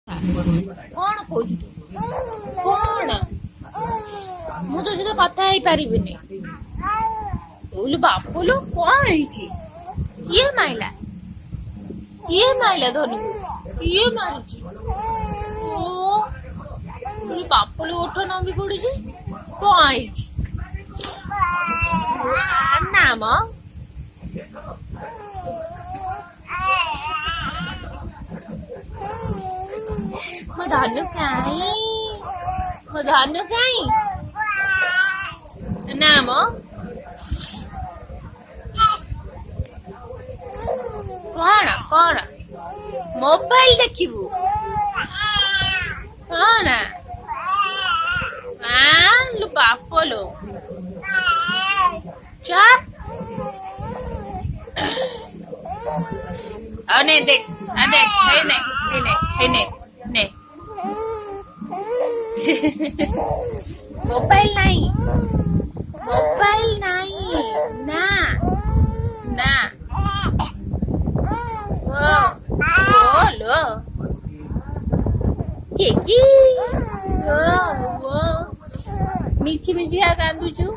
କଣ କହୁଛୁ ତୁ? କଣ ମୁଁ ତୋ ସହିତ କଥା ହେଇପାରିବିନି। ଓଲୁ ବାପୁଲୁ କଣ ହେଇଛି? କିଏ ମାଇଲା? କିଏ ମାଇଲା ଧନକୁ? କିଏ ମାରିଛି? ଓ ବାପୁଲୁ ଓଠ ନମ୍ବି ପଡୁଛି। କଣ ହେଇଛି? ନା ମ ମୋ ଧନୁ କାଇଁ? ମୋ ଧନୁ କାଇଁ? ନା ମ କଣ କଣ ମୋବାଇଲ ଦେଖିବୁ? ହଁ ନା ଲୁ ବାପଲୋ ଚୁପ୍। ଆଉ ନେ ଦେଖ ହେଇ ନେ ମୋବାଇଲ ନାହିଁ ନା ନା ଲୋ କି ମିଛି ମିଛିଆ କାନ୍ଦୁଛୁ।